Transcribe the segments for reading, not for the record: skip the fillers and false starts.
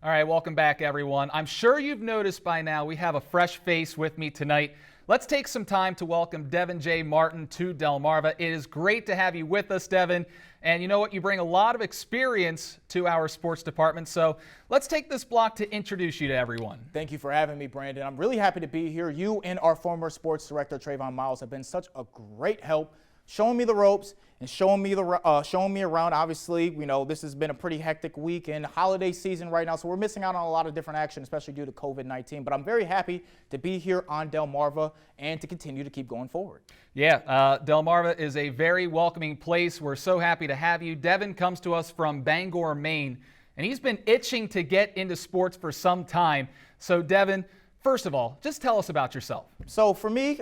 All right, welcome back, everyone. I'm sure you've noticed by now we have a fresh face with me tonight. Let's take some time to welcome Devin J. Martin to Delmarva. It is great to have you with us, Devin. And you know what? You bring a lot of experience to our sports department. So let's take this block to introduce you to everyone. Thank you for having me, Brandon. I'm really happy to be here. You and our former sports director, Trayvon Miles, have been such a great help, showing me the ropes and showing me around. Obviously, you know, this has been a pretty hectic week and holiday season right now, so we're missing out on a lot of different action, especially due to COVID-19. But I'm very happy to be here on Delmarva and to continue to keep going forward. Yeah, Delmarva is a very welcoming place. We're so happy to have you. Devin comes to us from Bangor, Maine, and he's been itching to get into sports for some time. So, Devin, first of all, just tell us about yourself. So for me,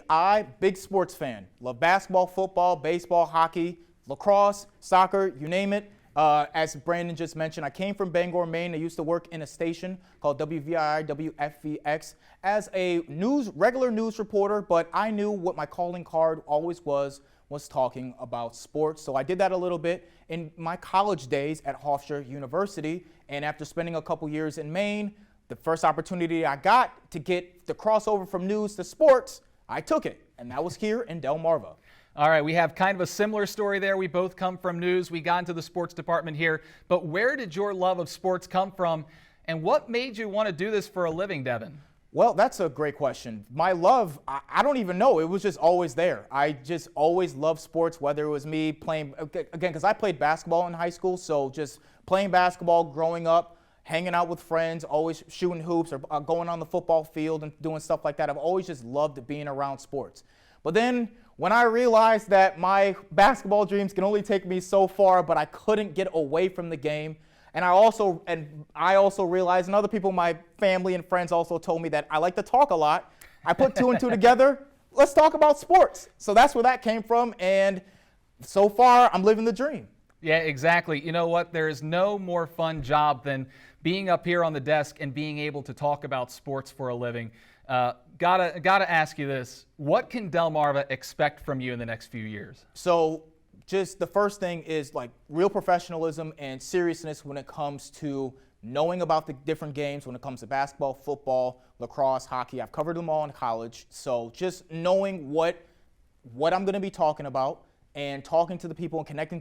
big sports fan. Love basketball, football, baseball, hockey, lacrosse, soccer, you name it. As Brandon just mentioned, I came from Bangor, Maine. I used to work in a station called WVII, WFVX as a regular news reporter, but I knew what my calling card always was talking about sports. So I did that a little bit in my college days at Hofstra University. And after spending a couple years in Maine, the first opportunity I got to get the crossover from news to sports, I took it. And that was here in Delmarva. All right, we have kind of a similar story there. We both come from news. We got into the sports department here. But where did your love of sports come from? And what made you want to do this for a living, Devin? Well, that's a great question. My love, I don't even know. It was just always there. I just always loved sports, whether it was me playing, again, because I played basketball in high school. So just playing basketball growing up, hanging out with friends, always shooting hoops or going on the football field and doing stuff like that. I've always just loved being around sports. But then when I realized that my basketball dreams can only take me so far, but I couldn't get away from the game, and I also realized, and other people, my family and friends also told me that I like to talk a lot. I put two and two together. Let's talk about sports. So that's where that came from, and so far I'm living the dream. Yeah, exactly. You know what? There is no more fun job than being up here on the desk and being able to talk about sports for a living. Gotta ask you this. What can Delmarva expect from you in the next few years? So just the first thing is like real professionalism and seriousness when it comes to knowing about the different games, when it comes to basketball, football, lacrosse, hockey. I've covered them all in college. So just knowing what I'm going to be talking about and talking to the people and connecting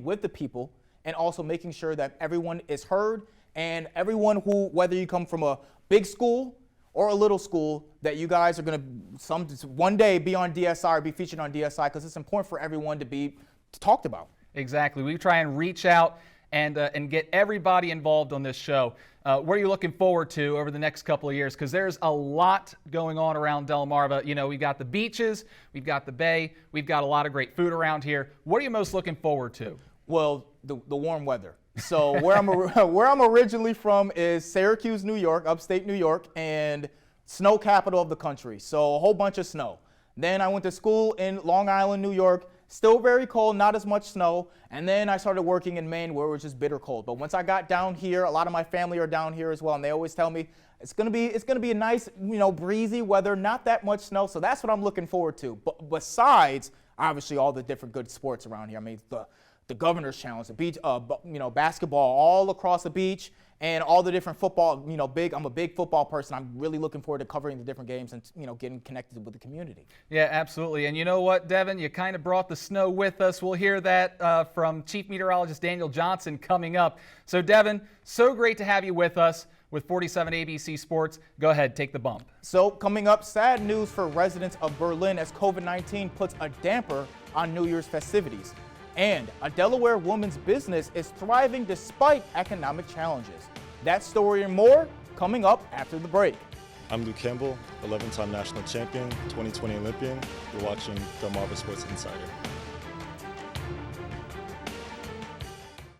with the people, and also making sure that everyone is heard and everyone who, whether you come from a big school or a little school, that you guys are going to one day be on DSI or be featured on DSI, because it's important for everyone to be talked about. Exactly. We try and reach out and get everybody involved on this show. What are you looking forward to over the next couple of years? Because there's a lot going on around Delmarva. You know, we've got the beaches, we've got the bay, we've got a lot of great food around here. What are you most looking forward to? Well, the warm weather. So where I'm originally from is Syracuse, New York, upstate New York, and snow capital of the country. So a whole bunch of snow. Then I went to school in Long Island, New York. Still very cold, not as much snow. And then I started working in Maine, where it was just bitter cold. But once I got down here, a lot of my family are down here as well, and they always tell me it's gonna be a nice, breezy weather, not that much snow. So that's what I'm looking forward to. But besides, obviously, all the different good sports around here. I mean, the Governor's Challenge, the beach, basketball all across the beach, and all the different football. I'm a big football person. I'm really looking forward to covering the different games and getting connected with the community. Yeah, absolutely. And you know what, Devin, you kind of brought the snow with us. We'll hear that from Chief Meteorologist Daniel Johnson coming up. So, Devin, so great to have you with us with 47 ABC Sports. Go ahead, take the bump. So coming up, sad news for residents of Berlin as COVID-19 puts a damper on New Year's festivities. And a Delaware woman's business is thriving despite economic challenges. That story and more coming up after the break. I'm Luke Campbell, 11-time national champion, 2020 Olympian. You're watching Delmarva Sports Insider.